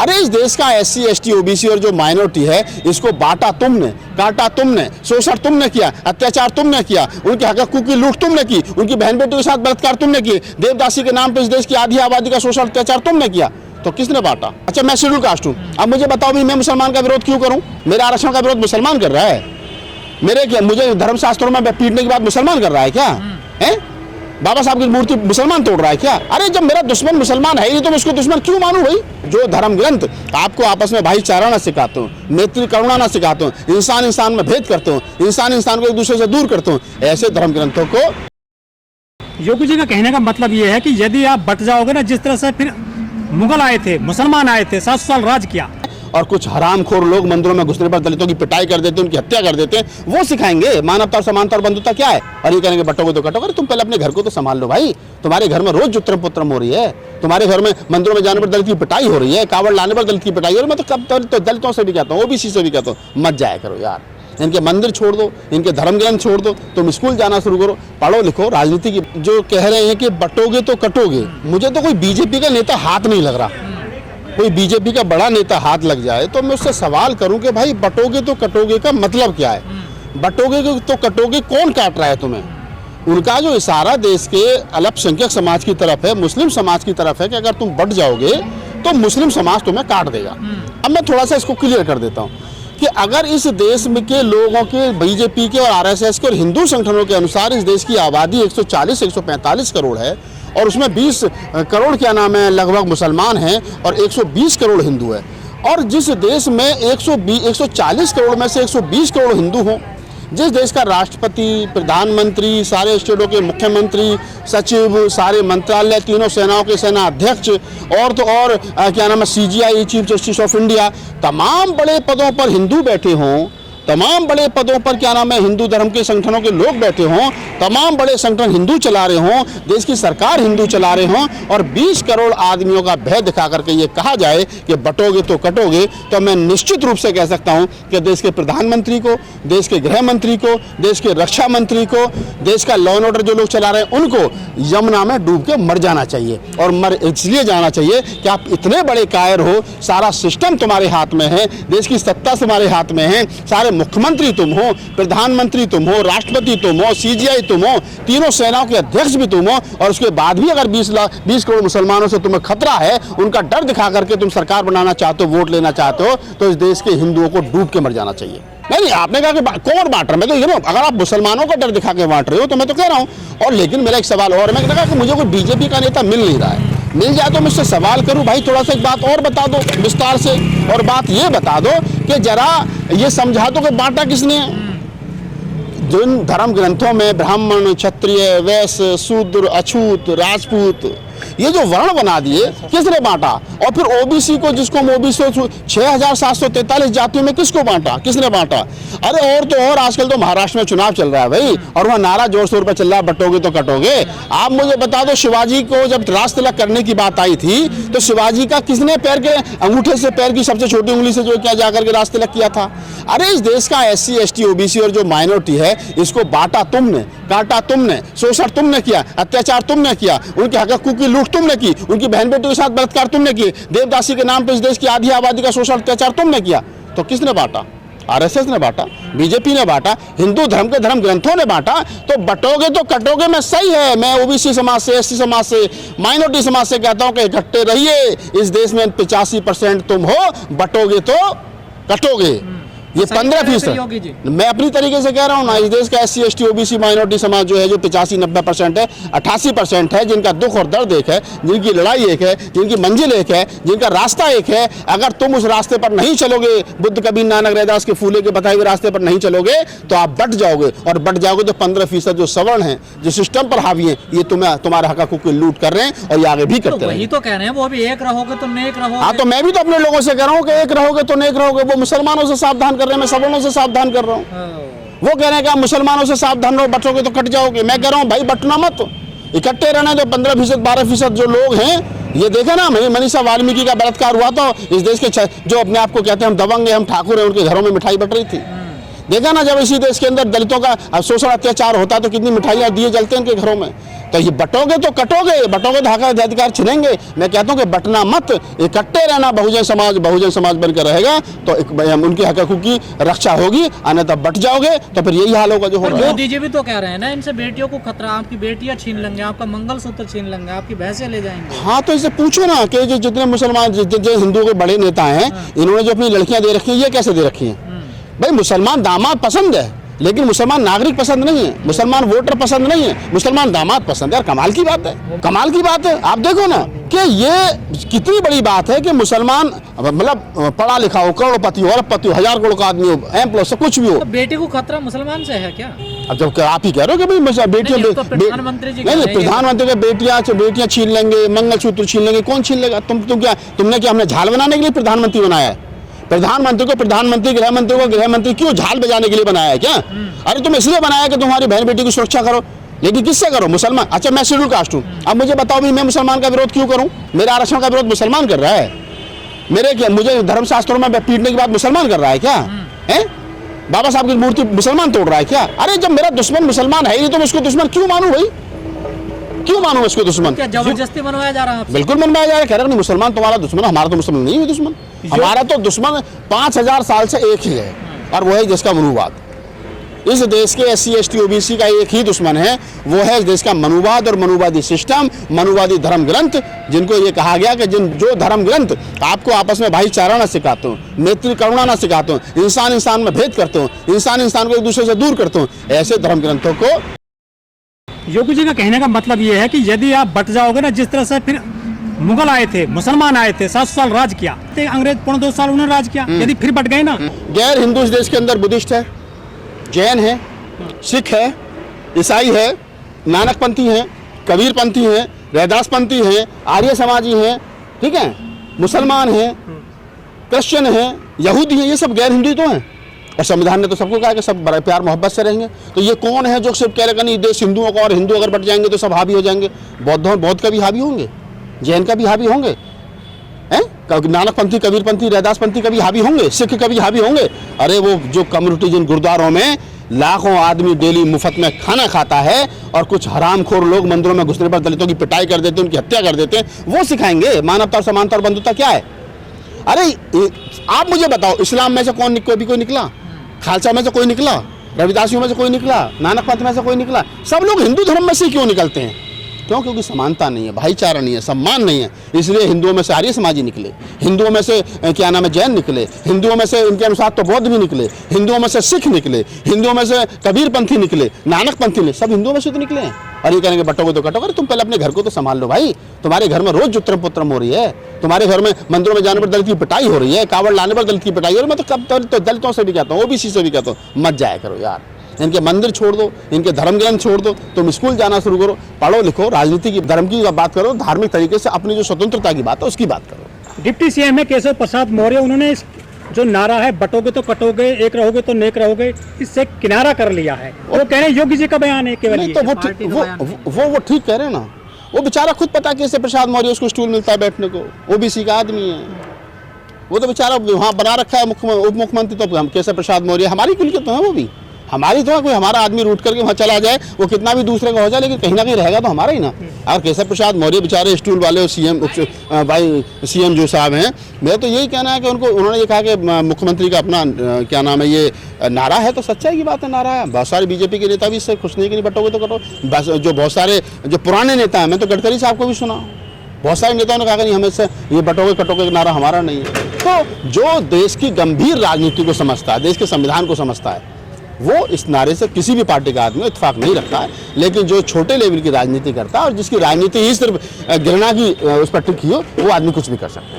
अरे इस देश का SC ST OBC और जो माइनॉरिटी है इसको बांटा तुमने, काटा तुमने, शोषण तुमने किया, अत्याचार तुमने किया, उनके हकों की लूट तुमने की, उनकी बहन बेटियों के साथ बलात्कार तुमने किए, देवदासी के नाम पर इस देश की आधी आबादी का शोषण अत्याचार तुमने किया। तो किसने बांटा? अच्छा मैं शेड्यूल कास्ट हूँ, अब मुझे बताओ भी मैं मुसलमान का विरोध क्यों करूँ? मेरे आरक्षण का विरोध मुसलमान कर रहा है? मुझे धर्मशास्त्रों में पीटने की बात मुसलमान कर रहा है क्या? है बाबा साहब की मूर्ति मुसलमान तोड़ रहा है क्या? अरे जब मेरा दुश्मन मुसलमान है ही नहीं तो मैं उसको दुश्मन क्यों मानूं भाई? जो धर्म ग्रंथ आपको आपस में भाईचारा ना सिखाते हो, मैत्री करुणा ना सिखाते हो, इंसान इंसान में भेद करते हो, इंसान इंसान को एक दूसरे से दूर करते हो, ऐसे धर्म ग्रंथों को। योगी जी का कहने का मतलब ये है कि यदि आप बट जाओगे ना, जिस तरह से फिर मुगल आए थे, मुसलमान आए थे, 7 साल राज किया, और कुछ हरामखोर लोग मंदिरों में घुसने पर दलितों की पिटाई कर देते हैं, उनकी हत्या कर देते हैं, वो सिखाएंगे मानवता और समानता और बंधुता क्या है? और ये करेंगे बटोगे तो कटोगे। तुम पहले अपने घर को तो संभाल लो भाई। तुम्हारे घर में रोज जुत्रम पुत्रम हो रही है, तुम्हारे घर में मंदिरों में जाने पर दलित की पिटाई हो रही है, कावड़ लाने पर दलित की पिटाई हो रही है। मैं तो कब तो दलितों से भी कहता हूँ, OBC से भी कहता हूँ, मत जाया करो यार। इनके मंदिर छोड़ दो, इनके धर्म ग्रंथ छोड़ दो, तुम स्कूल जाना शुरू करो, पढ़ो लिखो। राजनीति की जो कह रहे हैं कि बटोगे तो कटोगे, मुझे तो कोई BJP का नेता हाथ नहीं लग रहा। कोई BJP का बड़ा नेता हाथ लग जाए तो मैं उससे सवाल करूं कि भाई बटोगे तो कटोगे का मतलब क्या है? बटोगे तो कटोगे कौन काट रहा है तुम्हें? उनका जो इशारा देश के अल्पसंख्यक समाज की तरफ है, मुस्लिम समाज की तरफ है कि अगर तुम बट जाओगे तो मुस्लिम समाज तुम्हें काट देगा। अब मैं थोड़ा सा इसको क्लियर कर देता हूँ कि अगर इस देश में के लोगों के, BJP के और RSS के और हिंदू संगठनों के अनुसार इस देश की आबादी 140-145 करोड़ है और उसमें 20 करोड़ क्या नाम है लगभग मुसलमान हैं और 120 करोड़ हिंदू है, और जिस देश में 140 करोड़ में से 120 करोड़ हिंदू हों, जिस देश का राष्ट्रपति, प्रधानमंत्री, सारे स्टेटों के मुख्यमंत्री, सचिव, सारे मंत्रालय, तीनों सेनाओं के सेना अध्यक्ष और तो और क्या नाम है CGI chief justice of India, तमाम बड़े पदों पर हिंदू बैठे हों, तमाम बड़े पदों पर क्या नाम है हिंदू धर्म के संगठनों के लोग बैठे हों, तमाम बड़े संगठन हिंदू चला रहे हों, देश की सरकार हिंदू चला रहे हों, और 20 करोड़ आदमियों का भय दिखा करके ये कहा जाए कि बटोगे तो कटोगे, तो मैं निश्चित रूप से कह सकता हूं कि देश के प्रधानमंत्री को, देश के गृह मंत्री को, देश के रक्षा मंत्री को, देश का लॉ एंड ऑर्डर जो लोग चला रहे हैं उनको यमुना में डूब के मर जाना चाहिए। और मर इसलिए जाना चाहिए कि आप इतने बड़े कायर हो, सारा सिस्टम तुम्हारे हाथ में है, देश की सत्ता तुम्हारे हाथ में है, सारे मुख्यमंत्री तुम हो, प्रधानमंत्री तुम हो, राष्ट्रपति तुम हो, CGI तुम हो, तीनों सेनाओं के अध्यक्ष भी तुम हो, और उसके बाद भी अगर 20 करोड़ मुसलमानों से तुम्हें खतरा है, उनका डर दिखा करके तुम सरकार बनाना चाहते हो, वोट लेना चाहते हो, तो इस देश के हिंदुओं को डूब के मर जाना चाहिए। नहीं, आपने कहा कि कौन बांट रहा है? मैं तो ये कहूँ अगर आप मुसलमानों का डर दिखा के बांट रहे हो तो मैं तो कह रहा हूँ। और लेकिन मेरा एक सवाल और, मैं कहा कि मुझे कोई BJP का नेता मिल नहीं रहा है, मिल जाए तो मुझसे सवाल करूं भाई, थोड़ा सा एक बात और बता दो विस्तार से, और बात ये बता दो कि जरा ये समझा दो कि बांटा किसने? जिन धर्म ग्रंथों में ब्राह्मण, क्षत्रिय, वैश्य, शूद्र, अछूत, राजपूत, ये जो वर्ण बना दिए, किसने बांटा? और फिर OBC को, जिसको हम OBC 6743 जातियों में किसको बांटा, किसने बांटा? अरे और तो और आजकल तो महाराष्ट्र में चुनाव चल रहा है भाई, और वहाँ नारा जोर शोर पर चल रहा है बटोगे तो कटोगे। आप मुझे बता दो, शिवाजी को जब राज तिलक करने की बात आई थी तो शिवाजी का किसने पैर के अंगूठे से, पैर की सबसे छोटी उंगली से जो क्या जाकर के राज तिलक किया था? अरे इस देश का SC ST OBC और जो माइनॉरिटी है इसको बांटा तुमने, काटा तुमने, शोषण तुमने किया, अत्याचार तुमने किया, उनके हकों की लूट तुमने की, उनकी बहन बेटियों के साथ बलात्कार तुमने किए, देवदासी के नाम पर इस देश की आधी आबादी का शोषण अत्याचार तुमने किया। तो किसने बांटा? RSS ने बांटा, BJP ने बांटा, हिंदू धर्म के धर्म ग्रंथों ने बांटा। तो बटोगे तो कटोगे में सही है। मैं OBC समाज से, SC समाज से, माइनॉरिटी समाज से कहता हूं कि इकट्ठे रहिए। इस देश में 85% तुम हो, बटोगे तो कटोगे। ये 15%। मैं अपनी तरीके से कह रहा हूँ ना, इस देश का SC ST OBC माइनॉरिटी समाज जो है, जो 85-90% है, 88% है, जिनका दुख और दर्द एक है, जिनकी लड़ाई एक है, जिनकी मंजिल एक है, जिनका रास्ता एक है। अगर तुम उस रास्ते पर नहीं चलोगे, बुद्ध कबीर नानक रैदास के फूले के बताए हुए रास्ते पर नहीं चलोगे, तो आप बट जाओगे। और बट जाओगे तो 15% जो सवर्ण हैं, जो सिस्टम पर हावी हैं, ये तुम्हारे हकों को लूट कर रहे हैं और ये आगे भी करते हैं। वही तो कह रहे हैं, वो भी एक रहोगे तो नेक रहोगे। हाँ, तो मैं भी तो अपने लोगों से कह रहा हूँ कि एक रहोगे तो नेक रहोगे। वो मुसलमानों से सावधान मैं सवर्णों से सावधान कर रहा हूँ। वो कह रहे हैं कि आप मुसलमानों से सावधान रहो, बटोगे तो कट जाओगे। मैं कह रहा हूँ भाई बटना मत, इकट्ठे रहना। जो 15% 12% जो लोग हैं, ये देखा ना, मनीषा वाल्मीकि का बलात्कार हुआ तो इस देश के जो अपने आप को कहते हैं हम दबंग हैं, हम ठाकुर हैं, उनके घरों में मिठाई बट रही थी। देखा ना जब इसी देश के अंदर दलितों का शोषण अत्याचार होता तो कितनी मिठाइयाँ दिए जलते हैं इनके घरों में। तो ये बटोगे तो कटोगे, बटोगे तो हक अधिकार छिनेंगे। मैं कहता हूँ कि बटना मत, इकट्ठे रहना। बहुजन समाज बनकर रहेगा तो उनके हकों की रक्षा होगी, अन्यथा बट जाओगे तो फिर यही हाल होगा जो हो रहा है। मोदी जी भी तो कह रहे हैं ना, इनसे बेटियों को खतरा, आपकी बेटियां छीन लेंगे, आपका मंगलसूत्र छीन लेंगे, आपकी भैंसें ले जाएंगे। हाँ तो इसे पूछो ना कि जो जितने मुसलमान जो हिंदुओं के बड़े नेता हैं, इन्होंने जो अपनी लड़कियां दे रखी हैं, ये कैसे दे रखी हैं? भाई मुसलमान दामाद पसंद है, लेकिन मुसलमान नागरिक पसंद नहीं है, मुसलमान वोटर पसंद नहीं है, मुसलमान दामाद पसंद है। यार कमाल की बात है, कमाल की बात है। आप देखो ना कि ये कितनी बड़ी बात है कि मुसलमान मतलब पढ़ा लिखा हो, करोड़पति हो, अरबपति हो, 1000 करोड़ का आदमी हो, एम+ कुछ भी हो, तो बेटे को खतरा मुसलमान से है क्या? अब जब आप ही कह रहे हो कि भाई बेटियां, तो प्रधानमंत्री जी नहीं प्रधानमंत्री के बेटियां छीन लेंगे, मंगलसूत्र छीन लेंगे, कौन छीन लेगा? तुमने क्या हमने झाल बनाने के लिए प्रधानमंत्री बनाया है? प्रधानमंत्री को प्रधानमंत्री, गृहमंत्री को गृहमंत्री क्यों झाल बजाने के लिए बनाया है क्या? अरे तुम इसलिए बनाया कि तुम्हारी बहन बेटी की सुरक्षा करो, लेकिन किससे करो? मुसलमान। अच्छा मैं शेड्यूल कास्ट हूँ, अब मुझे बताओ भी मैं मुसलमान का विरोध क्यों करूँ? मेरे आरक्षण का विरोध मुसलमान कर रहा है? मुझे धर्मशास्त्रों में पीटने की बात मुसलमान कर रहा है क्या? है बाबा साहब की मूर्ति मुसलमान तोड़ रहा है क्या? अरे जब मेरा दुश्मन मुसलमान है ही नहीं तो मैं उसको दुश्मन क्यों मानूं भाई? क्यों मानूं उसको दुश्मन? क्या जबरदस्ती बनवाया जा रहा है? बिल्कुल बनवाया जा रहा है। कह रहे नहीं मुसलमान तुम्हारा दुश्मन, हमारा तो मुसलमान नहीं है दुश्मन। हमारा तो दुश्मन 5000 साल से एक ही है, और वो है जिसका मनुवाद। इस देश के SC ST OBC का एक ही दुश्मन है, वो है इस देश का मनुवाद और मनुवादी सिस्टम, मनुवादी धर्म ग्रंथ, जिनको ये कहा गया कि जो धर्म ग्रंथ आपको आपस में भाईचारा ना सिखाते हो, मैत्री करुणा ना सिखाते हो, इंसान में भेद करते हो, इंसान को एक दूसरे से दूर करते हो, ऐसे धर्म ग्रंथों को। योगी जी का कहने का मतलब ये है कि यदि आप बट जाओगे ना, जिस तरह से फिर मुगल आए थे, मुसलमान आए थे, 700 साल राज किया, अंग्रेज 2.5 साल उन्होंने राज किया, यदि फिर बट गए ना। गैर हिंदू इस देश के अंदर बुद्धिस्ट है, जैन है, सिख है, ईसाई है, नानकपंथी है, कबीरपंथी है, रैदासपंथी है, आर्य समाजी है, ठीक है, मुसलमान है, क्रिश्चियन है, यहूदी है, ये सब गैर हिंदू तो हैं। और संविधान ने तो सबको कहा कि सब बड़े प्यार मोहब्बत से रहेंगे। तो ये कौन है जो सिर्फ कह रहे नहीं देश हिंदुओं का, और हिंदू अगर बट जाएंगे तो सब हावी हो जाएंगे? बौद्ध का भी हावी होंगे, जैन का भी हावी होंगे, नानकपंथी, कबीरपंथी, रैदासपंथी का भी हावी होंगे, सिख का भी हावी होंगे। अरे वो जो कम्युनिटी जिन गुरुद्वारों में लाखों आदमी डेली मुफ्त में खाना खाता है, और कुछ हरामखोर लोग मंदिरों में घुसने पर दलितों की पिटाई कर देते हैं, उनकी हत्या कर देते हैं, वो सिखाएंगे मानवता और समानता और बंधुता क्या है? अरे आप मुझे बताओ, इस्लाम में से कोई निकला? खालसा में से कोई निकला? रविदासियों में से कोई निकला? नानकपंथ में से कोई निकला? सब लोग हिंदू धर्म में से क्यों निकलते हैं? क्यों? क्योंकि समानता नहीं है, भाईचारा नहीं है, सम्मान नहीं है। इसलिए हिंदुओं में से आर्य समाजी निकले, हिंदुओं में से क्या नाम है जैन निकले, हिंदुओं में से इनके अनुसार तो बौद्ध भी निकले, हिंदुओं में से सिख निकले, हिंदुओं में से कबीरपंथी निकले, नानकपंथी निकले, सब हिंदुओं में से तो निकले हैं। और ये कहेंगे बटोगे तो कटोगे। तुम पहले अपने घर को तो संभाल लो भाई। तुम्हारे घर में रोज जुत्रम पुत्रम हो रही है, तुम्हारे घर में मंदिरों में जाने पर दलित की पिटाई हो रही है, कावड़ लाने पर दलित की पिटाई हो रही है। मैं तो कब तो दलितों से भी कहता हूँ, OBC से भी कहता हूँ, मत जाया करो यार। इनके मंदिर छोड़ दो, इनके धर्म ग्रंथ छोड़ दो, तुम स्कूल जाना शुरू करो, पढ़ो लिखो, राजनीति की, धर्म की बात करो, धार्मिक तरीके से अपनी जो स्वतंत्रता की बात है उसकी बात करो। डिप्टी CM है केशव प्रसाद मौर्य, उन्होंने जो नारा है बटोगे तो कटोगे, एक रहोगे तो नेक रहोगे, इससे किनारा कर लिया है। वो कह रहे हैं योगी जी का बयान है केवल। नहीं तो वो ठीक कह रहे हैं ना। वो बेचारा खुद पता केशव प्रसाद मौर्य, उसको स्टूल मिलता है बैठने को, OBC का आदमी है वो, तो बेचारा वहाँ बना रखा है उप मुख्यमंत्री। तो हम केशव प्रसाद मौर्य हमारी कुल के तो है, वो भी हमारी तो है। कोई हमारा आदमी रूट करके वहाँ चला जाए, वो कितना भी दूसरे का हो जाए, लेकिन कहीं ना कहीं रहेगा तो हमारा ही ना। और केशव प्रसाद मौर्य बेचारे स्टूल वाले CM जो साहब हैं, मेरा तो यही कहना है कि उन्होंने ये कहा कि मुख्यमंत्री का अपना क्या नाम है ये नारा है, तो सच्चाई की बात है, नारा है। बहुत सारे BJP के नेता भी इससे खुश नहीं कि नहीं बटोगे तो कटो। जो बहुत सारे जो पुराने नेता हैं, मैं तो गडकरी साहब को भी सुना, बहुत सारे नेताओं ने कहा कि नहीं हमें से ये बटोगे कटोगे का नारा हमारा नहीं है। तो जो देश की गंभीर राजनीति को समझता है, देश के संविधान को समझता है, वो इस नारे से किसी भी पार्टी का आदमी इत्तेफाक नहीं रखता है। लेकिन जो छोटे लेवल की राजनीति करता है और जिसकी राजनीति ही सिर्फ घृणा की उस पर टिकी हो, वो आदमी कुछ भी कर सकता है।